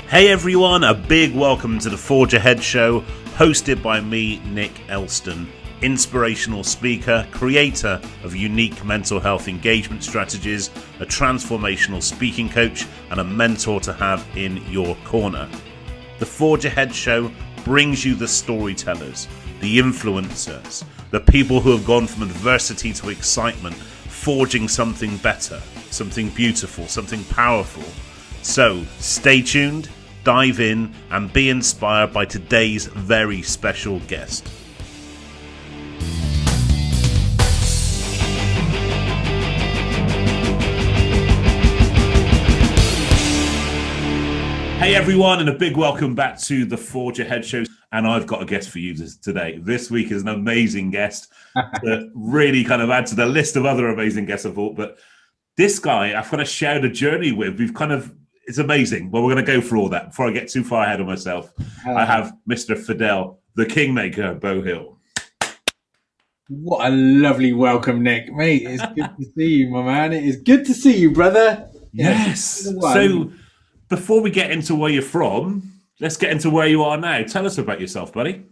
Hey everyone, a big welcome to the Forge Ahead show, hosted by me, Nick Elston, inspirational speaker, creator of unique mental health engagement strategies, a transformational speaking coach, and a mentor to have in your corner. The Forge Ahead show brings you the storytellers, the influencers, the people who have gone from adversity to excitement, forging something better, something beautiful, something powerful. So stay tuned, dive in, and be inspired by today's very special guest. Hey everyone, and a big welcome back to the Forge Ahead show. And I've got a guest for you today. This week is an amazing guest that really kind of add to the list of other amazing guests I thought. But this guy, I've kind of shared a journey with. It's amazing. Well, we're going to go through all that. Before I get too far ahead of myself, I have Mr. Fidel, the Kingmaker Beauhill. What a lovely welcome, Nick. Mate, it's good to see you, my man. It is good to see you, brother. Yes. So before we get into where you're from, let's get into where you are now. Tell us about yourself, buddy.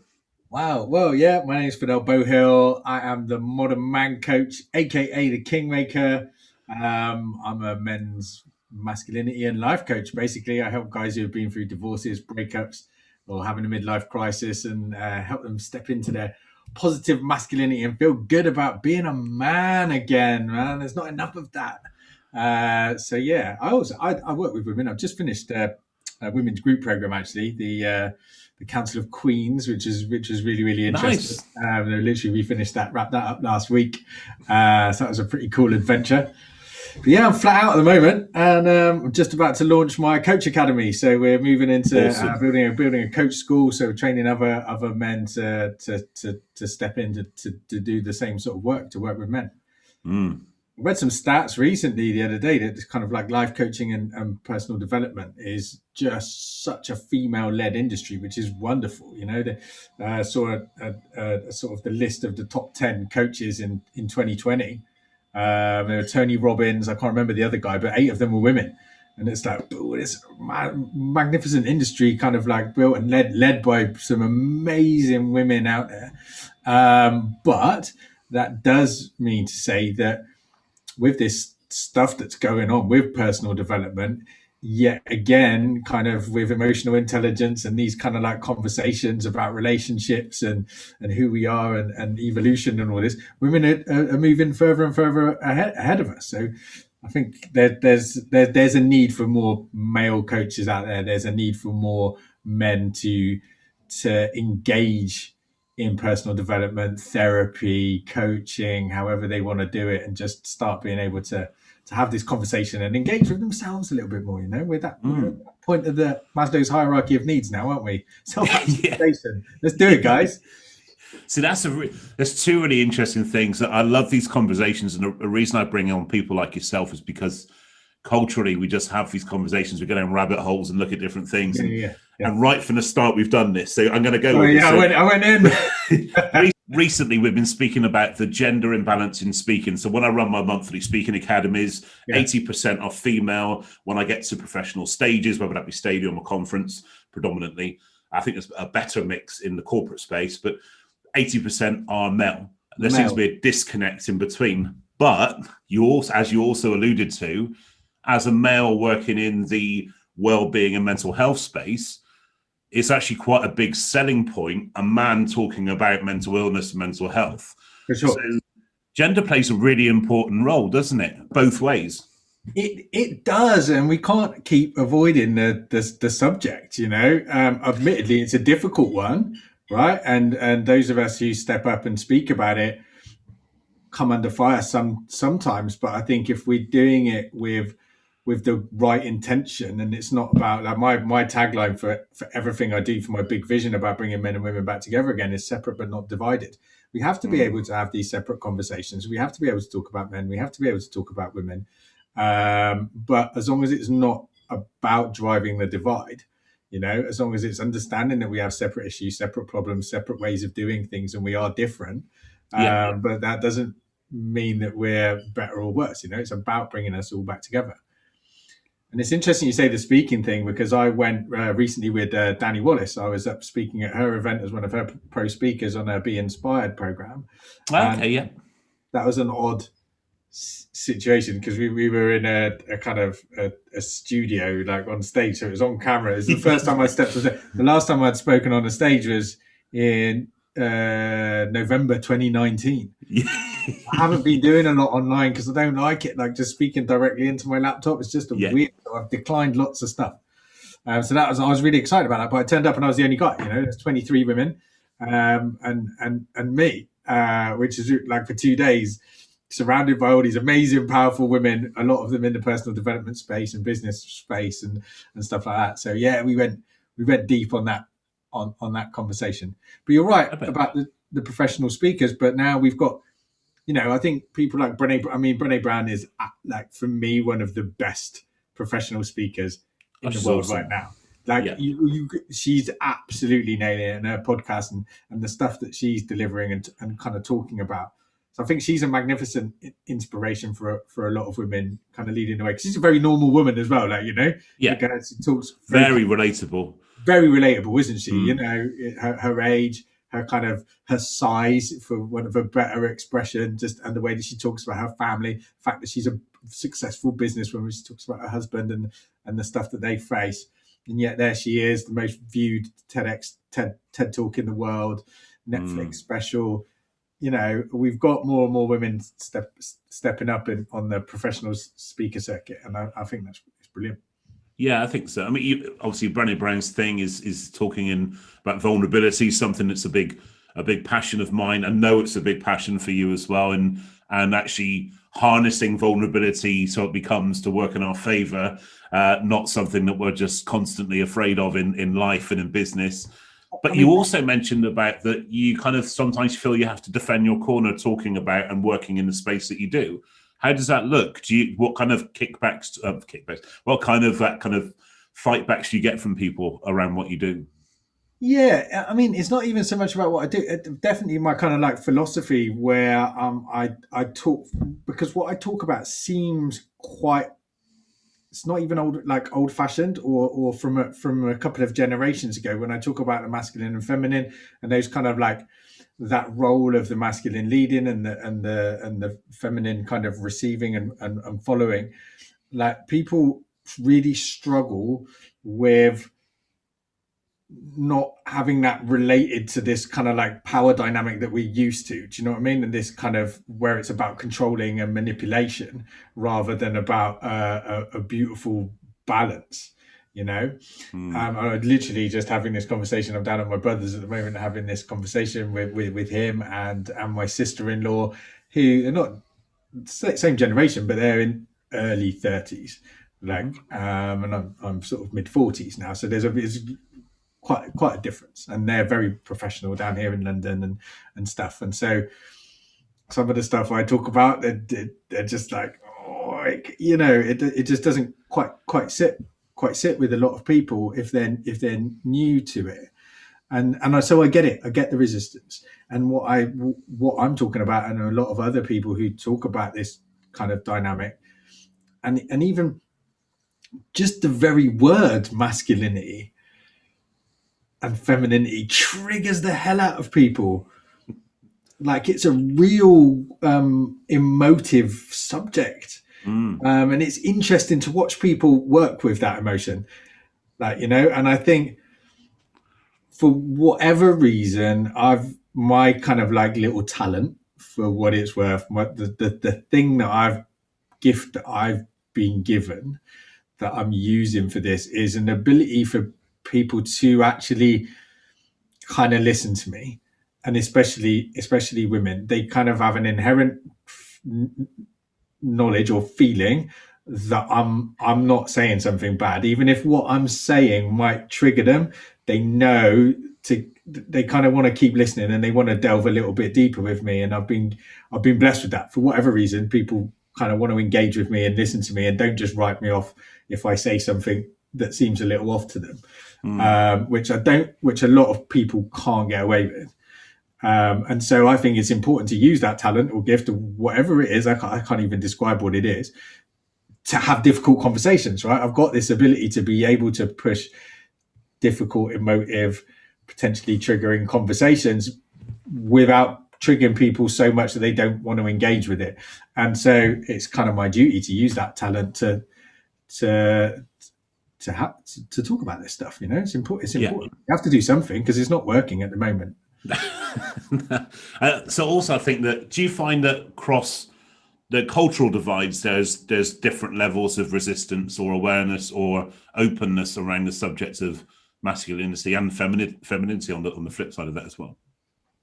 Wow. Well, yeah, my name is Fidel Beauhill. I am the modern man coach, aka the Kingmaker. I'm a men's masculinity and life coach. Basically, I help guys who have been through divorces, breakups, or having a midlife crisis, and help them step into their positive masculinity and feel good about being a man again. Man, there's not enough of that. So yeah, I work with women. I've just finished a women's group program, actually, the Council of Queens, which is really, really interesting. Nice. We finished wrapped that up last week. So that was a pretty cool adventure. But yeah, I'm flat out at the moment, and I'm just about to launch my coach academy. So we're moving into building a coach school. So we're training other men to step in to do the same sort of work, to work with men. I read some stats recently the other day that it's kind of like life coaching and personal development is just such a female-led industry, which is wonderful. You know, I saw a sort of the list of the top 10 coaches in 2020. There were Tony Robbins, I can't remember the other guy, but 8 of them were women. And it's like, this magnificent industry kind of like built and led by some amazing women out there. But that does mean to say that with this stuff that's going on with personal development, yet again, kind of with emotional intelligence and these kind of like conversations about relationships and who we are and evolution and all this, women are moving further and further ahead of us. So I think there's a need for more male coaches out there. There's a need for more men to engage in personal development, therapy, coaching, however they want to do it, and just start being able to have this conversation and engage with themselves a little bit more, you know, with that point of the Maslow's hierarchy of needs now, aren't we? Self-actualization. Yeah. Let's do it, guys. So there's two really interesting things. I love these conversations, and the reason I bring on people like yourself is because culturally we just have these conversations. We go down rabbit holes and look at different things. And right from the start, we've done this. So I'm going to go with this. I went in. Recently, we've been speaking about the gender imbalance in speaking. So when I run my monthly speaking academies, 80% are female. When I get to professional stages, whether that be stadium or conference, predominantly, I think there's a better mix in the corporate space, but 80% are male. There seems to be a disconnect in between. But as you also alluded to, as a male working in the well-being and mental health space, it's actually quite a big selling point, a man talking about mental illness and mental health. For sure. So gender plays a really important role, doesn't it? Both ways. It does, and we can't keep avoiding the subject, you know. Admittedly, it's a difficult one, right? And those of us who step up and speak about it come under fire sometimes. But I think if we're doing it with the right intention, and it's not about like my tagline for everything I do, for my big vision about bringing men and women back together again, is separate but not divided. We have to be able to have these separate conversations. We have to be able to talk about men. We have to be able to talk about women. But as long as it's not about driving the divide, you know, as long as it's understanding that we have separate issues, separate problems, separate ways of doing things, and we are different. But that doesn't mean that we're better or worse. You know, it's about bringing us all back together. And it's interesting you say the speaking thing, because I went recently with Danny Wallace. I was up speaking at her event as one of her pro speakers on her Be Inspired program. Okay, yeah. That was an odd situation because we were in a kind of a studio, like on stage, so it was on camera. It was the first time I stepped on stage. The last time I'd spoken on a stage was in November 2019. I haven't been doing a lot online because I don't like it, like just speaking directly into my laptop. It's just weird. I've declined lots of stuff. So I was really excited about that. But I turned up and I was the only guy. There's 23 women, and me, which is like for 2 days, surrounded by all these amazing, powerful women. A lot of them in the personal development space and business space and stuff like that. So yeah, we went deep on that conversation. But you're right about the professional speakers. But now we've got, I think people like Brené Brown is, like, for me, one of the best professional speakers in the world right now. Like, she's absolutely nailing it in her podcast and the stuff that she's delivering and kind of talking about. So I think she's a magnificent inspiration for a lot of women, kind of leading the way. Because she's a very normal woman as well, she talks very relatable. Very relatable, isn't she? Her age, her size, for one of a better expression, and the way that she talks about her family, the fact that she's a successful businesswoman, she talks about her husband and the stuff that they face, and yet there she is, the most viewed TED Talk in the world, Netflix special. We've got more and more women stepping up on the professional speaker circuit, and I think it's brilliant. Yeah, I think so. I mean, obviously, Brené Brown's thing is talking about vulnerability, something that's a big passion of mine. I know it's a big passion for you as well, and actually harnessing vulnerability so it becomes to work in our favor, not something that we're just constantly afraid of in life and in business. But you also mentioned about that you kind of sometimes feel you have to defend your corner, talking about and working in the space that you do. How does that look? What kind of kickbacks? What kind of fight backs do you get from people around what you do? Yeah, I mean, it's not even so much about what I do. Definitely my kind of like philosophy, where I talk, because what I talk about seems quite. It's not even old fashioned or from a couple of generations ago, when I talk about the masculine and feminine and those kind of like that role of the masculine leading and the feminine kind of receiving and following. Like, people really struggle with not having that related to this kind of like power dynamic that we're used to. Do you know what I mean? And this kind of where it's about controlling and manipulation rather than about a beautiful balance. I'm literally just having this conversation. I'm down at my brother's at the moment, having this conversation with him and my sister-in-law, who are not same generation, but they're in early 30s, and I'm sort of mid 40s now. So there's quite a difference, and they're very professional down here in London and stuff. And so some of the stuff I talk about, they're just like, it just doesn't quite sit with a lot of people if they're new to it. And so I get it. I get the resistance. And what I'm talking about, and a lot of other people who talk about this kind of dynamic, and even just the very word masculinity and femininity triggers the hell out of people. Like, it's a real emotive subject. And it's interesting to watch people work with that emotion. And I think for whatever reason, my kind of like little talent, for what it's worth, the thing that gift that I've been given that I'm using for this is an ability for people to actually kind of listen to me, and especially women. They kind of have an inherent knowledge or feeling that I'm not saying something bad, even if what I'm saying might trigger them. They know they kind of want to keep listening, and they want to delve a little bit deeper with me. And I've been blessed with that. For whatever reason, people kind of want to engage with me and listen to me, and don't just write me off if I say something that seems a little off to them, which a lot of people can't get away with. And so I think it's important to use that talent or gift or whatever it is. I can't even describe what it is, to have difficult conversations, right? I've got this ability to be able to push difficult, emotive, potentially triggering conversations without triggering people so much that they don't want to engage with it. And so it's kind of my duty to use that talent to talk about this stuff. It's important. It's important. You have to do something because it's not working at the moment. So also I think that, do you find that across the cultural divides, there's different levels of resistance or awareness or openness around the subject of masculinity and femininity on the flip side of that as well?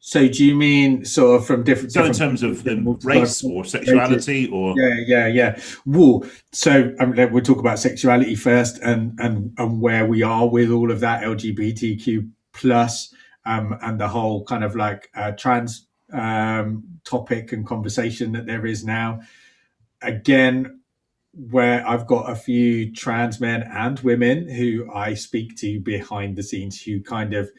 So do you mean sort of from different? So in terms of race or sexuality or yeah. Well, so we'll talk about sexuality first and where we are with all of that LGBTQ plus and the whole kind of like trans topic and conversation that there is now. Again, where I've got a few trans men and women who I speak to behind the scenes who kind of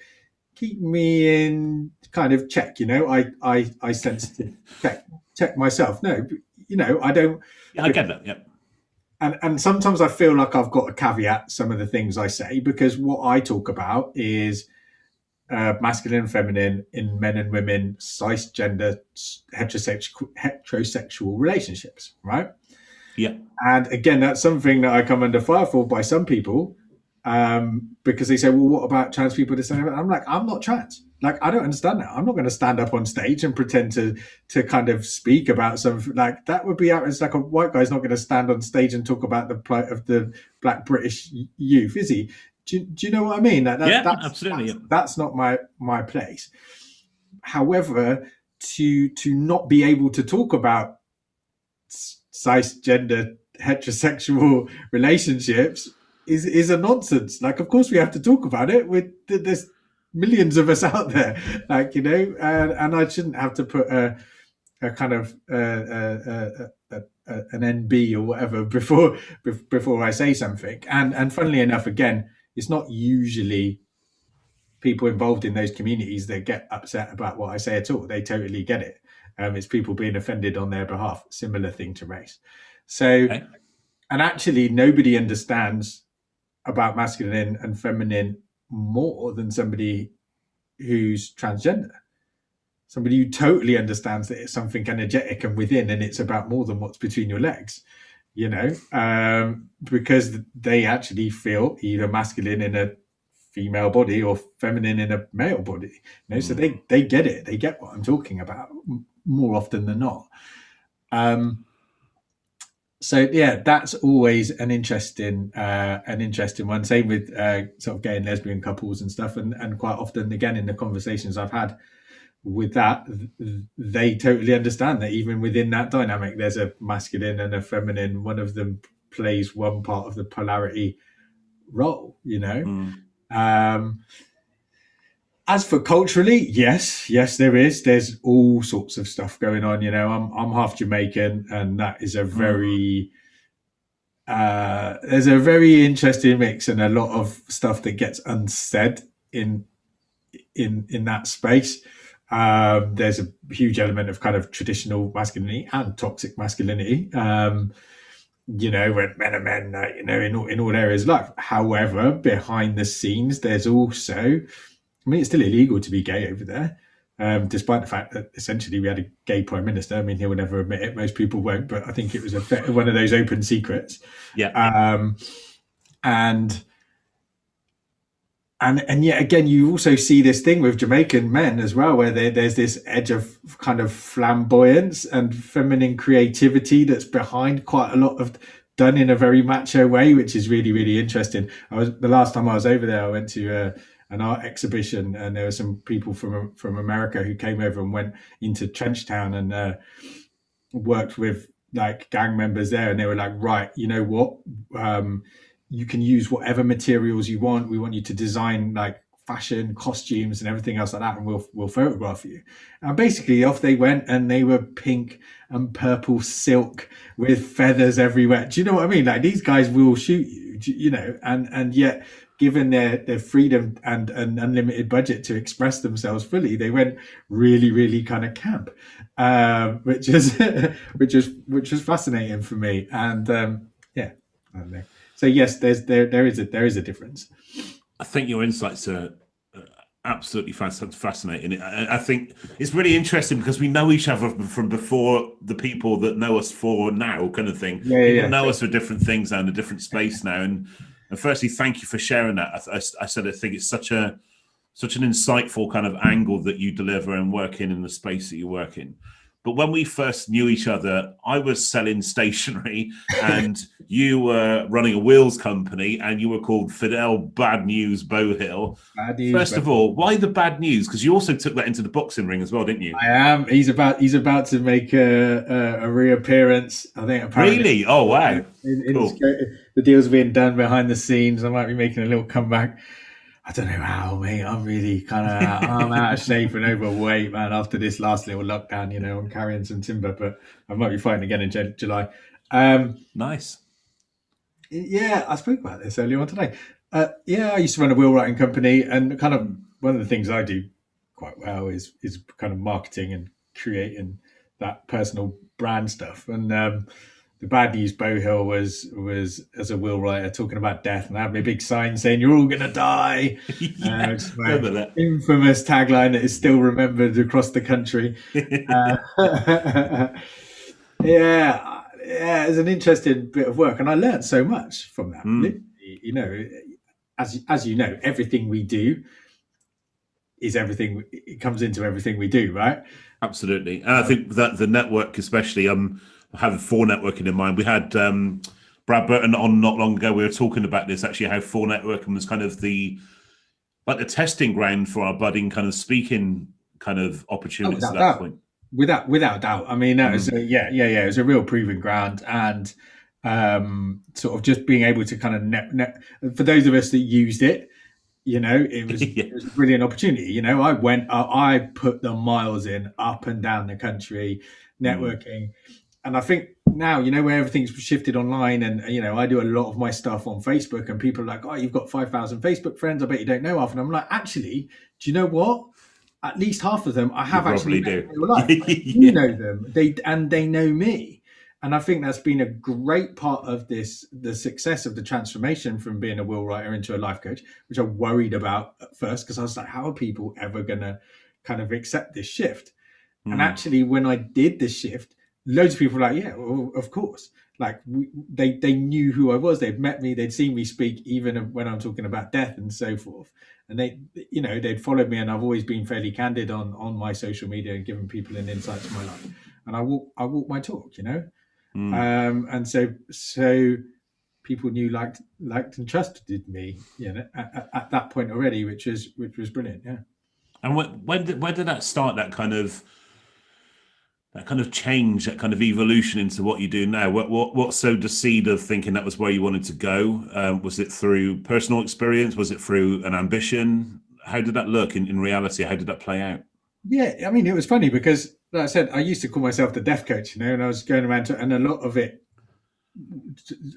keep me in kind of check, I sense to check myself. No, I don't. Yeah, I get that. Yeah. And sometimes I feel like I've got to caveat some of the things I say because what I talk about is masculine and feminine in men and women, cisgender, heterosexual relationships, right? Yeah. And again, that's something that I come under fire for by some people because they say, well, what about trans people? I'm like, I'm not trans. Like, I don't understand that. I'm not going to stand up on stage and pretend to kind of speak about something like that would be out. It's like a white guy's not going to stand on stage and talk about the plight of the Black British youth, is he? Do you know what I mean? That's absolutely. That's not my place. However, to not be able to talk about cisgender heterosexual relationships is a nonsense. Like, of course we have to talk about it. There's millions of us out there, like, and I shouldn't have to put a kind of an NB or whatever before I say something. And funnily enough, again, it's not usually people involved in those communities that get upset about what I say at all. They totally get it. It's people being offended on their behalf. Similar thing to race. So, okay. And actually nobody understands about masculine and feminine more than somebody who's transgender. Somebody who totally understands that it's something energetic and within, and it's about more than what's between your legs, because they actually feel either masculine in a female body or feminine in a male body. So they get it. They get what I'm talking about more often than not. So yeah, that's always an interesting one. Same with sort of gay and lesbian couples and stuff. And quite often, again, in the conversations I've had with that, they totally understand that even within that dynamic, there's a masculine and a feminine. One of them plays one part of the polarity role, As for culturally, yes, there is. There's all sorts of stuff going on. I'm half Jamaican, and that is a very there's a very interesting mix and a lot of stuff that gets unsaid in that space. There's a huge element of kind of traditional masculinity and toxic masculinity. When men are men, in all areas of life. However, behind the scenes, there's also, it's still illegal to be gay over there, despite the fact that essentially we had a gay prime minister. He will never admit it. Most people won't, but I think it was one of those open secrets. Yeah. And yet again, you also see this thing with Jamaican men as well, where there's this edge of kind of flamboyance and feminine creativity that's behind quite a lot of done in a very macho way, which is really, really interesting. The last time I was over there, I went to an art exhibition, and there were some people from America who came over and went into Trenchtown and worked with like gang members there, and they were like, right, you know what? You can use whatever materials you want. We want you to design like fashion, costumes, and everything else like that, and we'll photograph you. And basically, off they went, and they were pink and purple silk with feathers everywhere. Do you know what I mean? Like, these guys will shoot you, and yet, given their freedom and an unlimited budget to express themselves fully, they went really, really kind of camp, which was fascinating for me. And Yeah, I don't know. So yes, there is a difference. I think your insights are absolutely fascinating. I think it's really interesting because we know each other from before the people that know us for now, kind of thing. Yeah, People yeah, know yeah. us for different things now in a different space now. And firstly, thank you for sharing that. I said I think it's such an insightful kind of angle that you deliver and work in the space that you work in. But when we first knew each other, I was selling stationery and you were running a wheels company and you were called Fidel Bad News Beauhill. Bad news, First but of all, why the bad news? Because you also took that into the boxing ring as well, didn't you? I am. He's about to make a reappearance. I think apparently Really? Oh, wow. in Cool. the deal's being done behind the scenes. I might be making a little comeback. I don't know how, mate. I'm really I'm out of shape and overweight, man. After this last little lockdown, I'm carrying some timber, but I might be fighting again in July. Um, Nice. yeah, I spoke about this earlier on today. Yeah, I used to run a wheel writing company, and kind of one of the things I do quite well is kind of marketing and creating that personal brand stuff. And the bad news Beauhill was as a wheel writer talking about death, and I had my big sign saying "You're all gonna die." Yeah, Which is my remember that. infamous tagline that is still remembered across the country. Yeah, yeah, it's an interesting bit of work, and I learned so much from that. Mm. Literally, as you know, everything we do is everything. It comes into everything we do, right? Absolutely. And I think that the network, especially, having for networking in mind, we had Brad Burton on not long ago. We were talking about this actually, how for networking was kind of the testing ground for our budding kind of speaking kind of Oh, opportunities at without that doubt, point. without doubt. I mean, that was Mm. yeah. It was a real proving ground, and sort of just being able to kind of for those of us that used it, it was Yeah. it was a brilliant opportunity. I put the miles in up and down the country, Mm. networking, and I think now where everything's shifted online, and I do a lot of my stuff on Facebook, and people are like, "Oh, you've got 5,000 Facebook friends. I bet you don't know half." And I'm like, actually, do you know what? At least half of them I You have actually probably met do. in real life. I do Yeah. know them. They know me. And I think that's been a great part of the success of the transformation from being a will writer into a life coach, which I worried about at first because I was like, how are people ever gonna kind of accept this shift? And Mm. actually, when I did this shift, loads of people were like, yeah, well, of course. Like they knew who I was. They'd met me. They'd seen me speak, even when I'm talking about death and so forth. And they'd followed me, and I've always been fairly candid on my social media and given people an insight to my life. And I walk my talk. Mm. And so people knew, liked and trusted me, at that point already, which was brilliant. Yeah. And when did that start? That kind of change, that kind of evolution into what you do now. What sowed the seed of thinking that was where you wanted to go? Was it through personal experience? Was it through an ambition? How did that look in reality? How did that play out? Yeah, I mean, it was funny because, like I said, I used to call myself the deaf coach, and I was going around and a lot of it,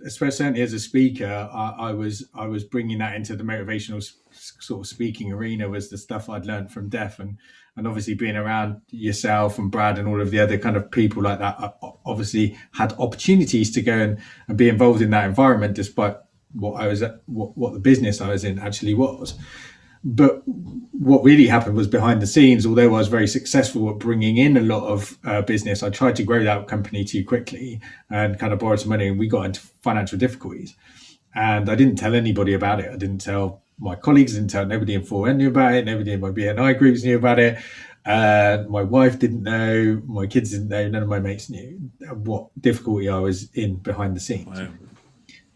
especially as a speaker, I was bringing that into the motivational sort of speaking arena, was the stuff I'd learned from deaf, and obviously being around yourself and Brad and all of the other kind of people like that, I obviously had opportunities to go and be involved in that environment, despite what the business I was in actually was. But what really happened was behind the scenes, although I was very successful at bringing in a lot of business, I tried to grow that company too quickly and kind of borrowed some money, and we got into financial difficulties. And I didn't tell anybody about it. I didn't tell my colleagues, didn't tell nobody in 4N knew about it. Nobody in my BNI groups knew about it. My wife didn't know. My kids didn't know. None of my mates knew what difficulty I was in behind the scenes. Wow.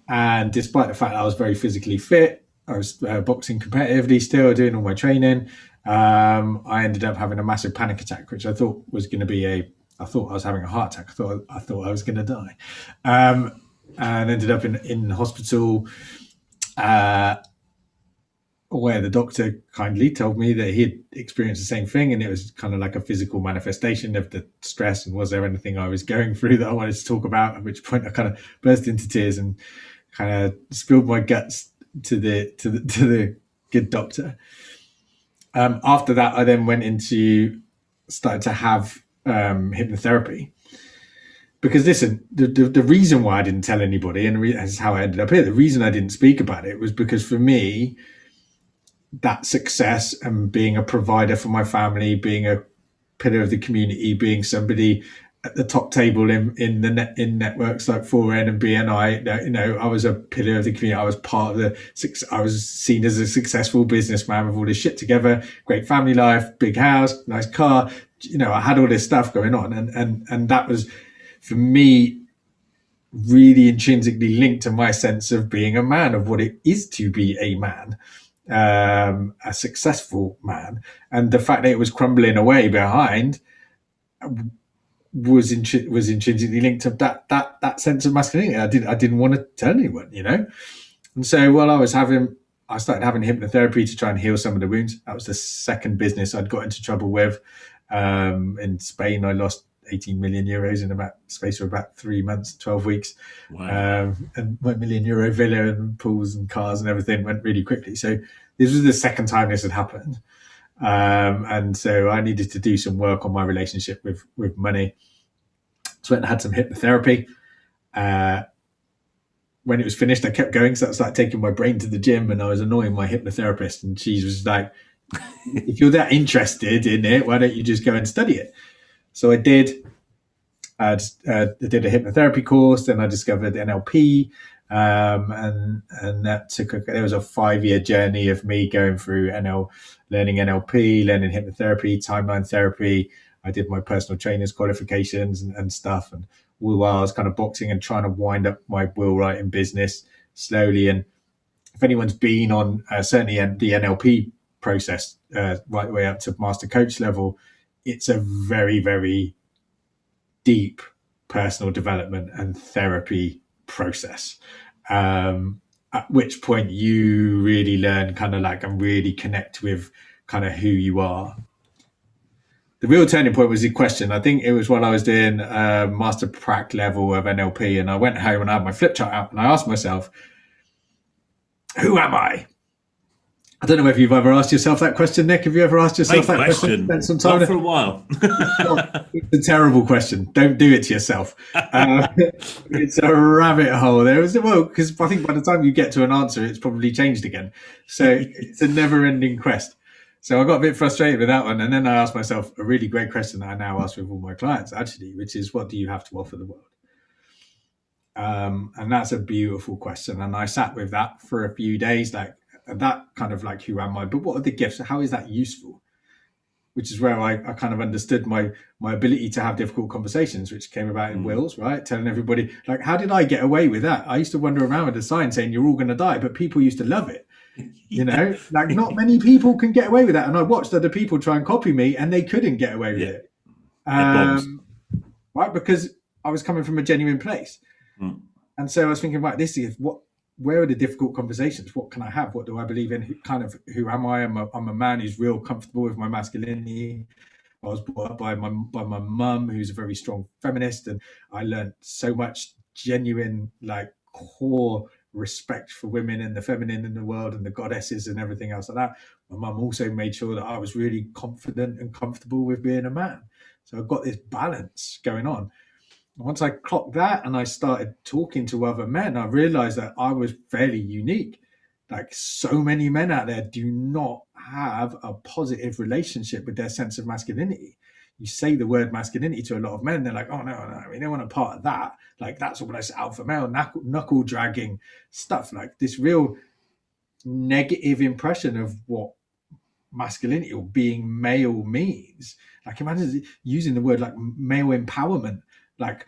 And despite the fact that I was very physically fit, I was boxing competitively still, doing all my training. I ended up having a massive panic attack, which I thought was going to be I thought I was having a heart attack. I thought I was going to die, and ended up in hospital, where the doctor kindly told me that he had experienced the same thing, and it was kind of like a physical manifestation of the stress. And was there anything I was going through that I wanted to talk about? At which point I kind of burst into tears and kind of spilled my guts to the good doctor. After that, I then started to have hypnotherapy, because listen, the reason why I didn't tell anybody, and that's how I ended up here, the reason I didn't speak about it was because for me, that success and being a provider for my family, being a pillar of the community, being somebody at the top table in networks like 4N and BNI, I was a pillar of the community. I was part of I was seen as a successful businessman with all this shit together, great family life, big house, nice car. I had all this stuff going on, and that was for me really intrinsically linked to my sense of being a man, of what it is to be a man, a successful man, and the fact that it was crumbling away behind was intrinsically linked to that sense of masculinity. I didn't want to tell anyone, And so while I started having hypnotherapy to try and heal some of the wounds. That was the second business I'd got into trouble with. In Spain, I lost 18 million euros in about space of about 3 months, 12 weeks. Wow. And my €1 million villa and pools and cars and everything went really quickly. So this was the second time this had happened. And so I needed to do some work on my relationship with money. So I went and had some hypnotherapy. When it was finished, I kept going. So I was like taking my brain to the gym, and I was annoying my hypnotherapist. And she was like, if you're that interested in it, why don't you just go and study it? So I did. I did a hypnotherapy course. Then I discovered NLP. And there was a 5-year journey of me going through learning NLP, learning hypnotherapy, timeline therapy. I did my personal trainer's qualifications and stuff. And all the while I was kind of boxing and trying to wind up my wheel right in business slowly. And if anyone's been on certainly the NLP process right the way up to master coach level, it's a very, very deep personal development and therapy process. At which point you really learn and really connect with kind of who you are. The real turning point was the question. I think it was when I was doing master prac level of NLP, and I went home and I had my flip chart out and I asked myself, who am I? I don't know if you've ever asked yourself that question, Nick. Have you ever asked yourself that question? Spent some time for a while. It's a terrible question. Don't do it to yourself. It's a rabbit hole. Because I think by the time you get to an answer, it's probably changed again. So it's a never-ending quest. So I got a bit frustrated with that one. And then I asked myself a really great question that I now ask with all my clients, actually, which is, what do you have to offer the world? And that's a beautiful question. And I sat with that for a few days, that kind of like, who am I? But what are the gifts? How is that useful? Which is where I kind of understood my ability to have difficult conversations, which came about in wills, right? Telling everybody, like, how did I get away with that? I used to wander around with a sign saying, you're all going to die, but people used to love it. Like not many people can get away with that. And I watched other people try and copy me and they couldn't get away with it. Right? Because I was coming from a genuine place. And so I was thinking about this is where are the difficult conversations? What can I have? What do I believe in? Who am I? I'm a man who's real comfortable with my masculinity. I was brought up by my mum, who's a very strong feminist, and I learned so much genuine, like, core respect for women and the feminine in the world and the goddesses and everything else like that. My mum also made sure that I was really confident and comfortable with being a man. So I've got this balance going on. Once I clocked that and I started talking to other men, I realized that I was fairly unique. Like, so many men out there do not have a positive relationship with their sense of masculinity. You say the word masculinity to a lot of men, they're like, oh, no, we don't want a part of that. Like, that's all this alpha male knuckle dragging stuff, like this real negative impression of what masculinity or being male means. Like, imagine using the word like male empowerment. Like,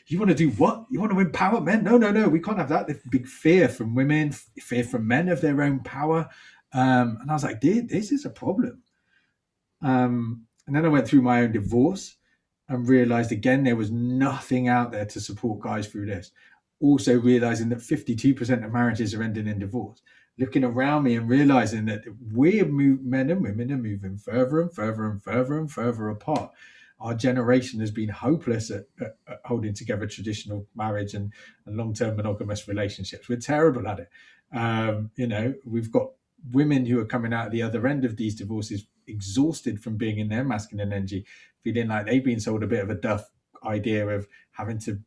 you want to do what? You want to empower men? No, we can't have that. There's big fear from women, fear from men of their own power. And I was like, dude, this is a problem. And then I went through my own divorce and realized again, there was nothing out there to support guys through this. Also realizing that 52% of marriages are ending in divorce. Looking around me and realizing that men and women are moving further and further and further and further apart. Our generation has been hopeless at holding together traditional marriage and long-term monogamous relationships. We're terrible at it. We've got women who are coming out at the other end of these divorces exhausted from being in their masculine energy, feeling like they've been sold a bit of a duff idea of having to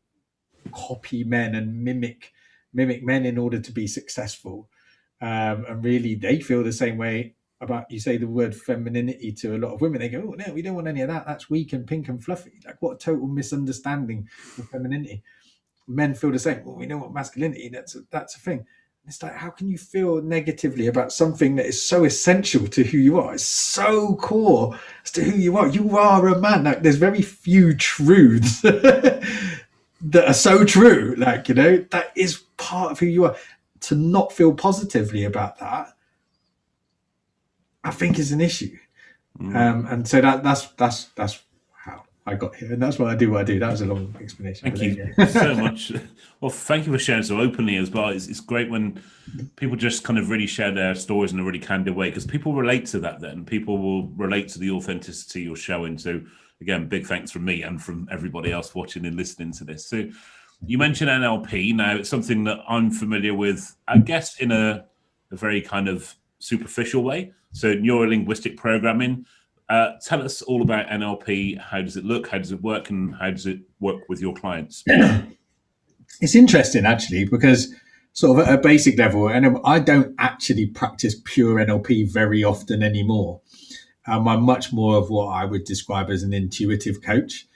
copy men and mimic men in order to be successful. And really, they feel the same way about, you say the word femininity to a lot of women. They go, oh, no, we don't want any of that. That's weak and pink and fluffy. Like, what a total misunderstanding of femininity. Men feel the same. Well, we know what masculinity, that's a thing. It's like, how can you feel negatively about something that is so essential to who you are? It's so core as to who you are. You are a man. Like, there's very few truths that are so true. Like, you know, that is part of who you are. To not feel positively about that, I think, is an issue. And so that's how I got here, and that's why I do what I do. That was a long explanation. Thank you so much. Well, thank you for sharing so openly as well. It's great when people just kind of really share their stories in a really candid way, because people relate to that. Then people will relate to the authenticity you're showing. So again, big thanks from me and from everybody else watching and listening to this. So you mentioned NLP. Now, it's something that I'm familiar with, I guess, in a very kind of superficial way. So neuro-linguistic programming. Tell us all about NLP. How does it look? How does it work? And how does it work with your clients? It's interesting, actually, because sort of at a basic level, and I don't actually practice pure NLP very often anymore. I'm much more of what I would describe as an intuitive coach.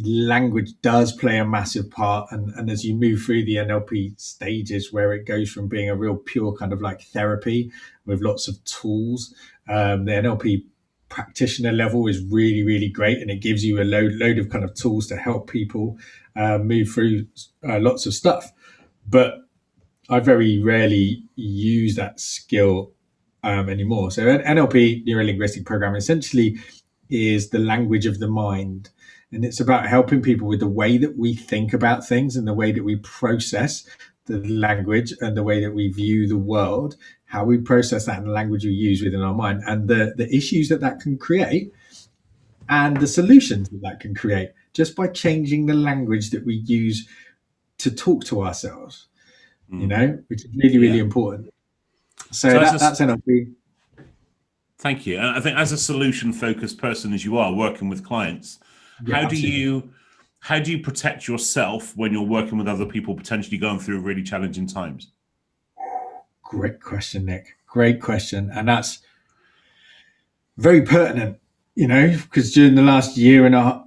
Language does play a massive part, and as you move through the NLP stages, where it goes from being a real pure kind of like therapy with lots of tools, the NLP practitioner level is really, really great, and it gives you a load of kind of tools to help people move through lots of stuff. But I very rarely use that skill anymore. So NLP, neuro-linguistic programming, essentially is the language of the mind. And it's about helping people with the way that we think about things and the way that we process the language and the way that we view the world, how we process that in the language we use within our mind, and the issues that can create and the solutions that can create just by changing the language that we use to talk to ourselves, you know, which is really, really important. So that's NLP. Thank you. And I think as a solution-focused person, as you are working with clients, how do you protect yourself when you're working with other people potentially going through really challenging times? Great question, Nick. Great question. And that's very pertinent, you know, because during the last year and a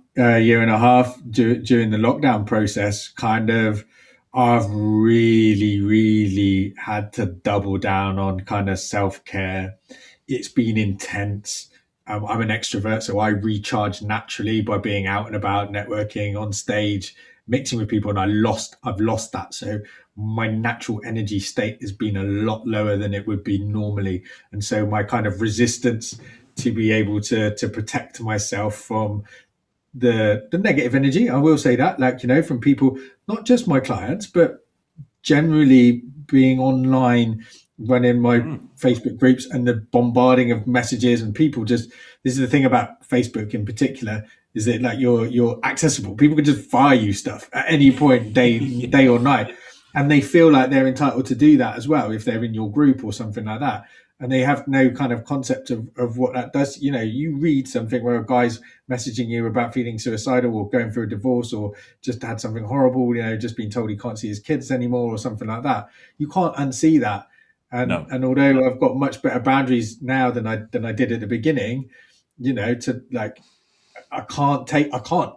half, during the lockdown process, kind of, I've really, really had to double down on kind of self-care. It's been intense. I'm an extrovert, so I recharge naturally by being out and about, networking, on stage, mixing with people, and I've lost that. So my natural energy state has been a lot lower than it would be normally. And so my kind of resistance to be able to protect myself from the negative energy, I will say that, like, you know, from people, not just my clients, but generally being online, running my Facebook groups and the bombarding of messages and people just, this is the thing about Facebook in particular, is that like you're accessible. People can just fire you stuff at any point, day or night. And they feel like they're entitled to do that as well if they're in your group or something like that. And they have no kind of concept of what that does. You know, you read something where a guy's messaging you about feeling suicidal or going through a divorce or just had something horrible, you know, just being told he can't see his kids anymore or something like that. You can't unsee that. And although I've got much better boundaries now than I did at the beginning, you know, to like, I couldn't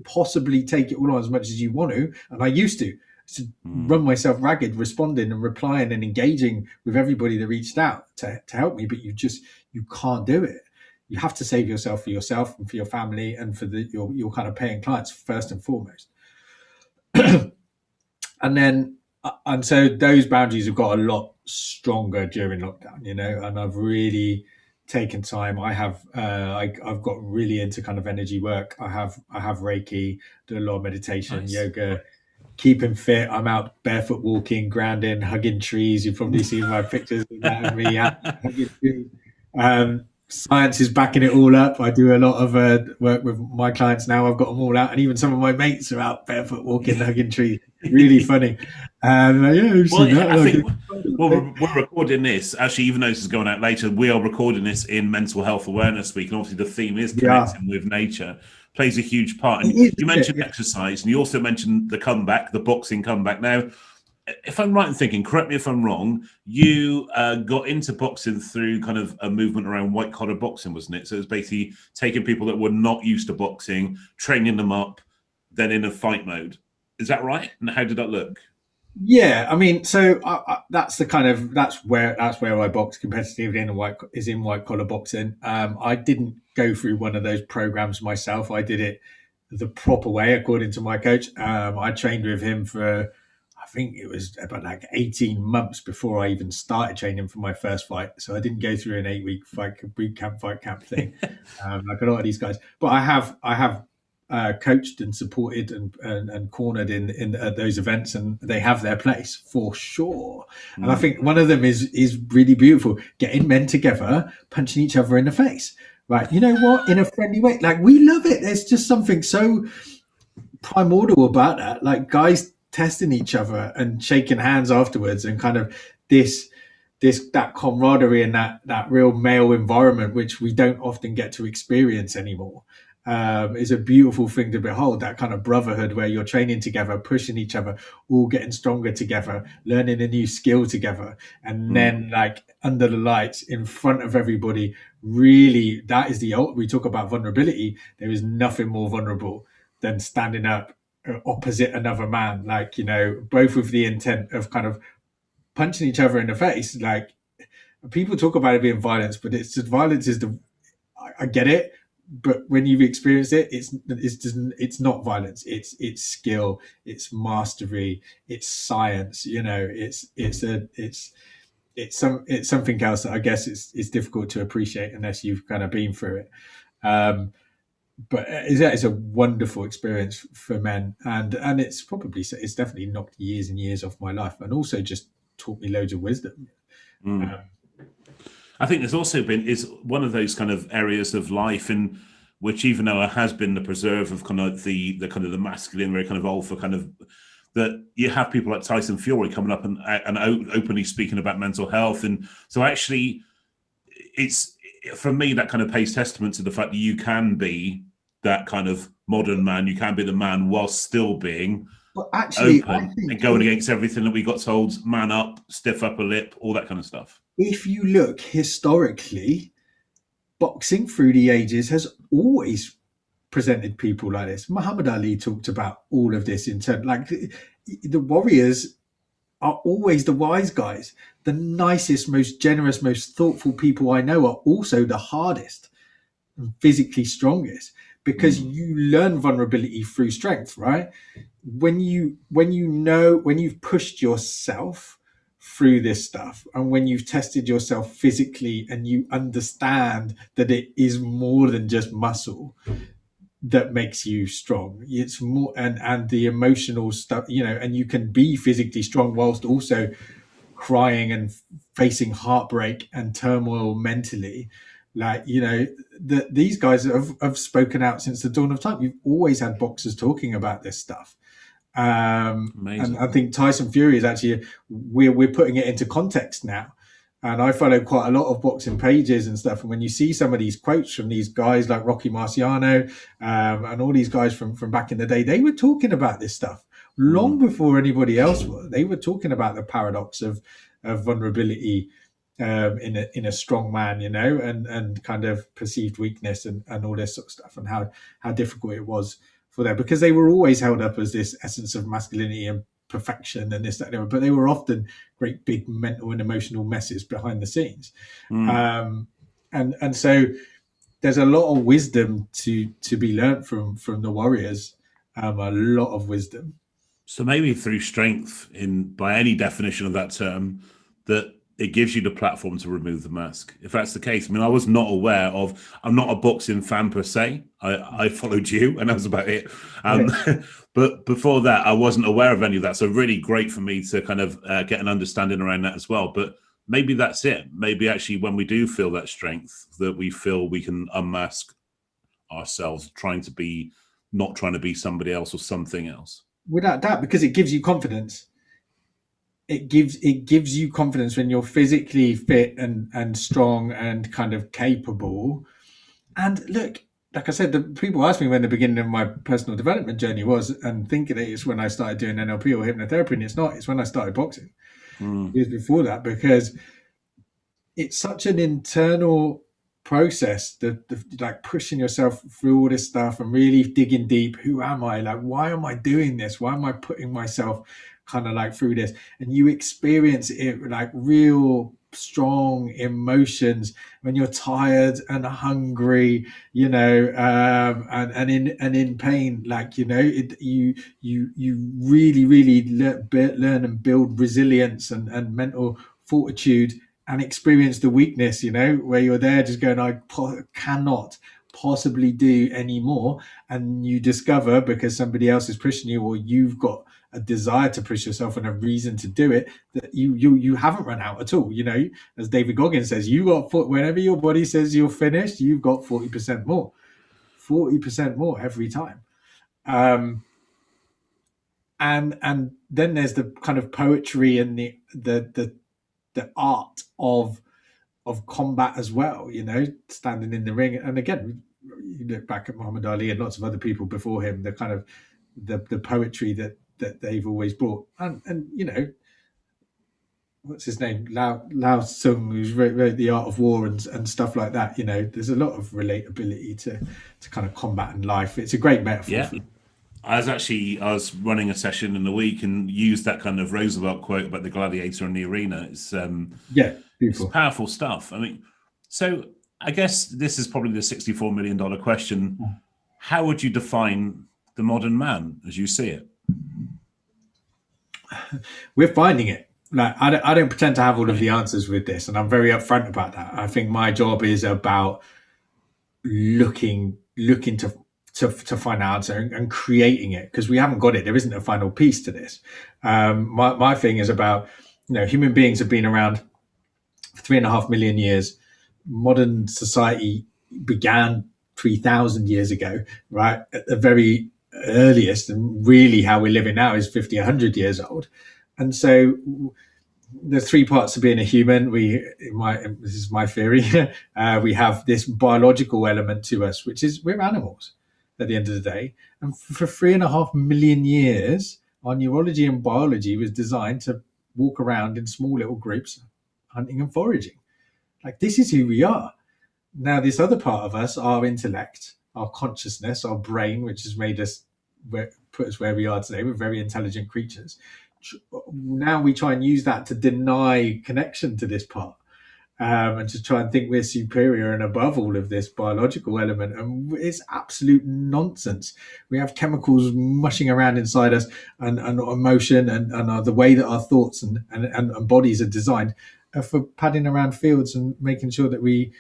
possibly take it all on as much as you want to. And I used to run myself ragged, responding and replying and engaging with everybody that reached out to help me. But you can't do it. You have to save yourself for yourself and for your family and for your kind of paying clients first and foremost. And so those boundaries have got a lot stronger during lockdown, you know, and I've really taken time. I've got really into kind of energy work. I have Reiki, do a lot of meditation, yoga, keeping fit. I'm out barefoot walking, grounding, hugging trees. You've probably seen my pictures of that of me hugging trees. Science is backing it all up. I do a lot of work with my clients now. I've got them all out, and even some of my mates are out barefoot walking, hugging trees. Really funny. And yeah, I've Well, seen that. I And I think, well, go, we're recording this. Actually, even though this is going out later, we are recording this in Mental Health Awareness Week. And obviously, the theme is yeah, connecting with nature, plays a huge part. it And is, you isn't it? mentioned exercise, and you also mentioned the comeback, the boxing comeback. Now, if I'm right in thinking, correct me if I'm wrong, you got into boxing through kind of a movement around white collar boxing, wasn't it? So it was basically taking people that were not used to boxing, training them up, then in a fight mode. Is that right? And how did that look? Yeah, I mean, so that's the kind of that's where I box competitively in white collar boxing. I didn't go through one of those programs myself. I did it the proper way, according to my coach. I trained with him for, I think it was about like 18 months before I even started training for my first fight. So I didn't go through an 8 week fight camp thing, like a lot of these guys. But I have coached and supported and cornered in at those events, and they have their place for sure. And I think one of them is really beautiful, getting men together, punching each other in the face. Right, you know what? In a friendly way, like we love it. There's just something so primordial about that, like guys testing each other and shaking hands afterwards, and kind of this that camaraderie and that real male environment, which we don't often get to experience anymore, is a beautiful thing to behold. That kind of brotherhood where you're training together, pushing each other, all getting stronger together, learning a new skill together, and then like under the lights in front of everybody. Really, that is we talk about vulnerability. There is nothing more vulnerable than standing up opposite another man, like, you know, both with the intent of kind of punching each other in the face. Like, people talk about it being violence, but it's just violence is the, I get it, but when you've experienced it, it's not violence. It's skill, it's mastery, it's science. You know, it's something else that I guess it's difficult to appreciate unless you've kind of been through it. But it's a wonderful experience for men, and it's definitely knocked years and years off my life, and also just taught me loads of wisdom. Mm. I think there's also been is one of those kind of areas of life in which, even though it has been the preserve of kind of the kind of the masculine, very kind of alpha kind of, that you have people like Tyson Fury coming up and openly speaking about mental health, and so actually, it's for me that kind of pays testament to the fact that you can be that kind of modern man, you can be the man whilst still being But actually, I open and think going against everything that we got told, man up, stiff upper lip, all that kind of stuff. if you look historically, boxing through the ages has always presented people like this. Muhammad Ali talked about all of this in terms, like the warriors are always the wise guys. The nicest, most generous, most thoughtful people I know are also the hardest and physically strongest, because you learn vulnerability through strength, right? When you've pushed yourself through this stuff, and when you've tested yourself physically, and you understand that it is more than just muscle that makes you strong, it's more, and the emotional stuff, you know, and you can be physically strong whilst also crying and facing heartbreak and turmoil mentally. Like, you know, these guys have spoken out since the dawn of time. You've always had boxers talking about this stuff. And Amazing. I think Tyson Fury is actually, we're putting it into context now. And I follow quite a lot of boxing pages and stuff. And when you see some of these quotes from these guys like Rocky Marciano, and all these guys from back in the day, they were talking about this stuff long before anybody else was. They were talking about the paradox of vulnerability, in a strong man, you know, and kind of perceived weakness, and all this sort of stuff, and how difficult it was for them, because they were always held up as this essence of masculinity and perfection and this, that, and the other, but they were often great big mental and emotional messes behind the scenes. And so there's a lot of wisdom to be learnt from the warriors, a lot of wisdom. So maybe through strength, in by any definition of that term, that it gives you the platform to remove the mask. If that's the case, I mean, I was not aware of. I'm not a boxing fan per se. I followed you, and that was about it. Yeah. But before that, I wasn't aware of any of that. So really great for me to kind of get an understanding around that as well. But maybe that's it. Maybe actually, when we do feel that strength, that we feel we can unmask ourselves, not trying to be somebody else or something else. Without doubt, because it gives you confidence. it gives you confidence when you're physically fit and strong and kind of capable. And look, like I said, the people ask me when the beginning of my personal development journey was, and thinking it's when I started doing NLP or hypnotherapy, and it's not. It's when I started boxing years before that, because it's such an internal process, the like pushing yourself through all this stuff and really digging deep. Who am I? Like, why am I doing this? Why am I putting myself kind of like through this? And you experience it like real strong emotions when you're tired and hungry, and in pain. Like, you really learn and build resilience and mental fortitude, and experience the weakness, where you're there just going, I cannot possibly do any more. And you discover, because somebody else is pushing you, or you've got a desire to push yourself and a reason to do it, that you haven't run out at all. As David Goggins says, whenever your body says you're finished, you've got 40% more every time. And then there's the kind of poetry and the art of combat as well, standing in the ring. And again, you look back at Muhammad Ali and lots of other people before him, the kind of the poetry that they've always brought. And what's his name? Lao Tsung, who's wrote The Art of War and stuff like that. There's a lot of relatability to kind of combat and life. It's a great metaphor. Yeah. I was running a session in the week and used that kind of Roosevelt quote about the gladiator in the arena. It's beautiful. It's powerful stuff. I mean, so I guess this is probably the $64 million question. How would you define the modern man as you see it? We're finding it. Like, I don't pretend to have all of the answers with this, and I'm very upfront about that. I think my job is about looking to find an answer and creating it, because we haven't got it. There isn't a final piece to this. My thing is about, human beings have been around for 3.5 million years. Modern society began 3,000 years ago, right? At the very earliest, and really how we're living now is 50, 100 years old. And so the three parts of being a human, this is my theory, we have this biological element to us, which is we're animals at the end of the day. And for 3.5 million years, our neurology and biology was designed to walk around in small little groups, hunting and foraging. Like, this is who we are. Now, this other part of us, our intellect, our consciousness, our brain, which has put us where we are today, we're very intelligent creatures. Now we try and use that to deny connection to this part. And to try and think we're superior and above all of this biological element. And it's absolute nonsense. We have chemicals mushing around inside us, and emotion and the way that our thoughts and bodies are designed for padding around fields and making sure that we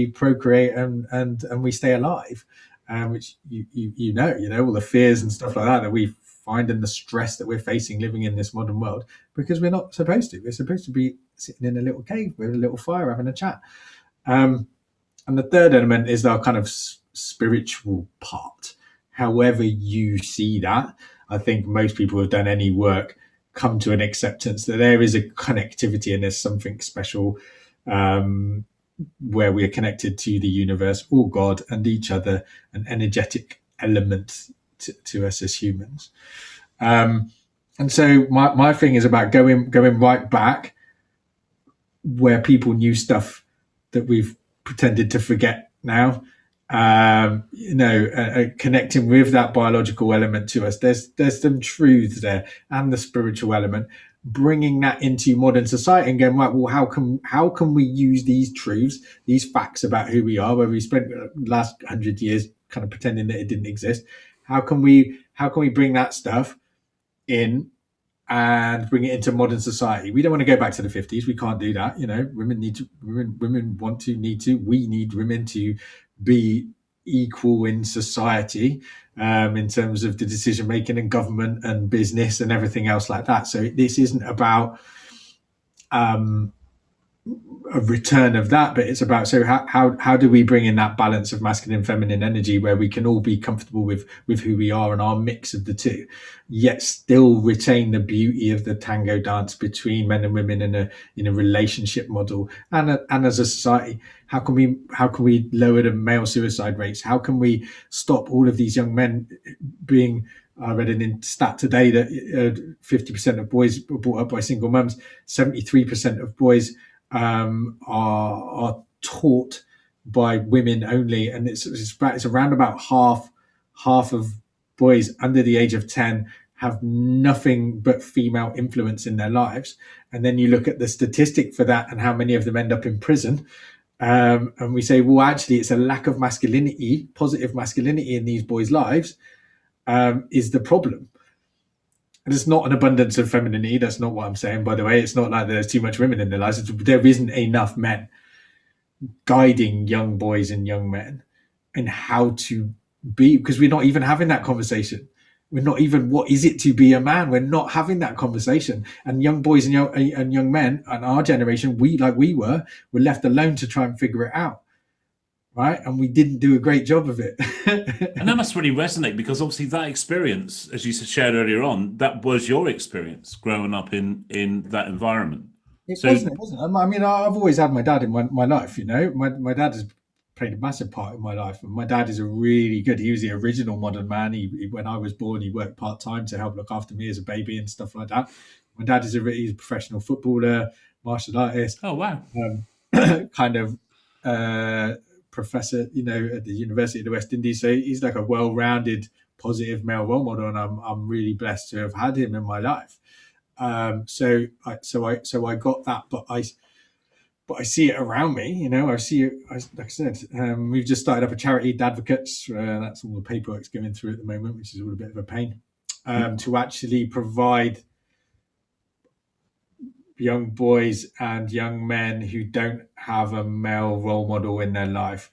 procreate and we stay alive. Which all the fears and stuff like that we find, and the stress that we're facing living in this modern world, because we're not supposed to. We're supposed to be sitting in a little cave with a little fire having a chat. And the third element is our kind of spiritual part. However you see that, I think most people who have done any work come to an acceptance that there is a connectivity and there's something special, where we are connected to the universe or God and each other, an energetic element to us as humans. And so my thing is about going right back where people knew stuff that we've pretended to forget now. Connecting with that biological element to us. There's some truths there, and the spiritual element. Bringing that into modern society and going, right, well, how can we use these truths, these facts about who we are, where we spent the last 100 years kind of pretending that it didn't exist? How can we bring that stuff in and bring it into modern society? We don't want to go back to the 50s. We can't do that. Women need to. Women want to. Need to. We need women to be equal in society, in terms of the decision making and government and business and everything else like that. So this isn't about a return of that, but it's about, so how do we bring in that balance of masculine and feminine energy where we can all be comfortable with who we are and our mix of the two, yet still retain the beauty of the tango dance between men and women in a relationship model, and as a society, how can we lower the male suicide rates? How can we stop all of these young men being, I read an stat today that 50% of boys were brought up by single mums, 73% of boys are taught by women only, and it's around about half of boys under the age of 10 have nothing but female influence in their lives. And then you look at the statistic for that and how many of them end up in prison. And we say, well, actually, it's a lack of masculinity, positive masculinity in these boys' lives is the problem. And it's not an abundance of femininity. That's not what I'm saying, by the way. It's not like there's too much women in their lives. There isn't enough men guiding young boys and young men in how to be, because we're not even having that conversation. We're not even, what is it to be a man? We're not having that conversation. And young boys and young men and our generation, we were left alone to try and figure it out. Right. And we didn't do a great job of it. And that must really resonate, because obviously that experience, as you shared earlier on, that was your experience growing up in that environment. It wasn't. I mean, I've always had my dad in my life, you know. My dad has played a massive part in my life. And my dad is a really good, he was the original modern man. When I was born, he worked part-time to help look after me as a baby and stuff like that. My dad is he's a professional footballer, martial artist. Oh, wow. Kind of professor, you know, at the University of the West Indies. So he's like a well-rounded, positive male role model, and I'm really blessed to have had him in my life. So I got that, but I see it around me. You know, I see it. Like I said, we've just started up a charity, Dadvocates. That's all the paperwork's going through at the moment, which is all a bit of a pain. To actually provide young boys and young men who don't have a male role model in their life,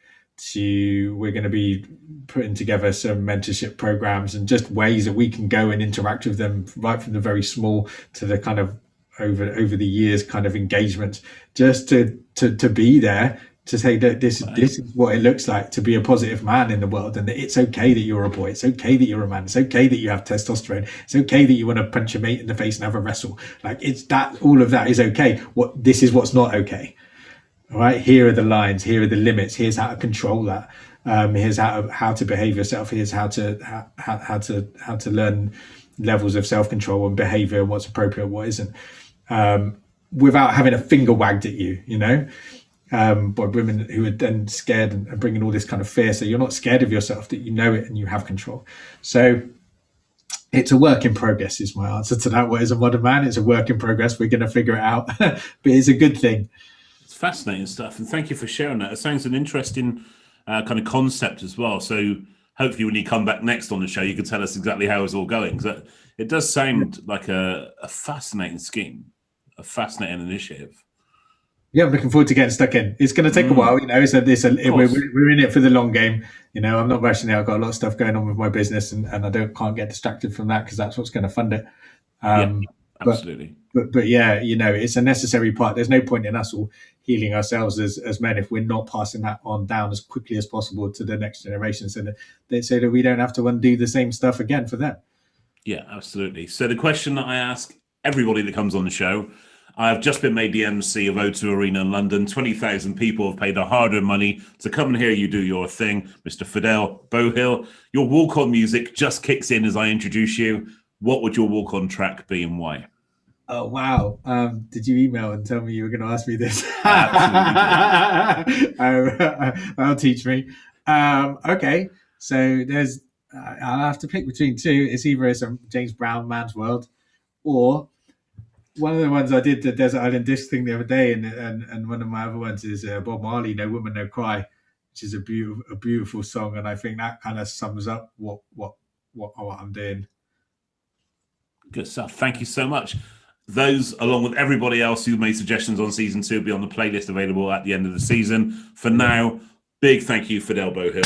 we're going to be putting together some mentorship programs and just ways that we can go and interact with them, right from the very small to the kind of over the years kind of engagement, just to be there to say that this is what it looks like to be a positive man in the world, and that it's okay that you're a boy, it's okay that you're a man, it's okay that you have testosterone, it's okay that you want to punch your mate in the face and have a wrestle. Like, it's that, all of that is okay. This is what's not okay. All right, here are the lines, here are the limits, here's how to control that. Here's how to behave yourself. Here's how to learn levels of self-control and behavior, and what's appropriate, what isn't, without having a finger wagged at you, you know, by women who are then scared and bringing all this kind of fear. So you're not scared of yourself, that you know it and you have control. So it's a work in progress is my answer to that. What is a modern man? It's a work in progress. We're going to figure it out, but it's a good thing. It's fascinating stuff, and thank you for sharing that. It sounds an interesting kind of concept as well. So hopefully when you come back next on the show, you can tell us exactly how it's all going. Because it does sound like a fascinating scheme, a fascinating initiative. Yeah, I'm looking forward to getting stuck in. It's going to take a while, you know. We're in it for the long game. You know, I'm not rushing it. I've got a lot of stuff going on with my business, and I can't get distracted from that, because that's what's going to fund it. Absolutely. But yeah, you know, it's a necessary part. There's no point in us all healing ourselves as men if we're not passing that on down as quickly as possible to the next generation, so that we don't have to undo the same stuff again for them. Yeah, absolutely. So the question that I ask everybody that comes on the show, I have just been made the MC of O2 Arena in London. 20,000 people have paid their hard-earned money to come and hear you do your thing. Mr. Fidel Beauhill, your walk-on music just kicks in as I introduce you. What would your walk-on track be, and why? Oh, wow. Did you email and tell me you were going to ask me this? Absolutely. That'll teach me. Okay. So I'll have to pick between two. It's either some James Brown, Man's World, or one of the ones I did, the Desert Island Disc thing the other day, and one of my other ones is Bob Marley, No Woman, No Cry, which is a beautiful song, and I think that kind of sums up what I'm doing. Good stuff. Thank you so much. Those, along with everybody else who made suggestions on season 2, will be on the playlist available at the end of the season. For now, big thank you, Fidel Beauhill.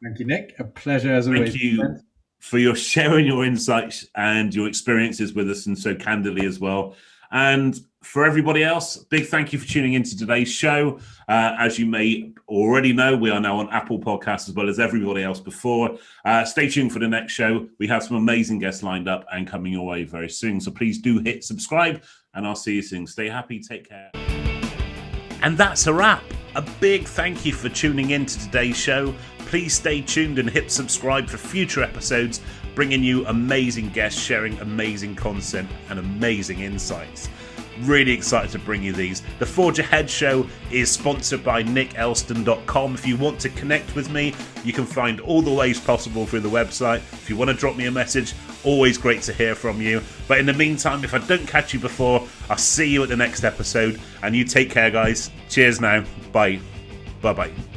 Thank you, Nick. A pleasure as always. Thank you for your sharing your insights and your experiences with us, and so candidly as well. And For everybody else, big thank you for tuning into today's show. As you may already know, we are now on Apple Podcasts as well as everybody else before. Stay tuned for the next show. We have some amazing guests lined up and coming your way very soon. So please do hit subscribe, and I'll see you soon. Stay happy, take care. And that's a wrap. A big thank you for tuning in to today's show. Please stay tuned and hit subscribe for future episodes, bringing you amazing guests, sharing amazing content and amazing insights. Really excited to bring you these. The Forge Ahead show is sponsored by nickelston.com. If you want to connect with me, you can find all the ways possible through the website. If you want to drop me a message, always great to hear from you. But in the meantime, if I don't catch you before, I'll see you at the next episode. And you take care, guys. Cheers now. Bye. Bye-bye.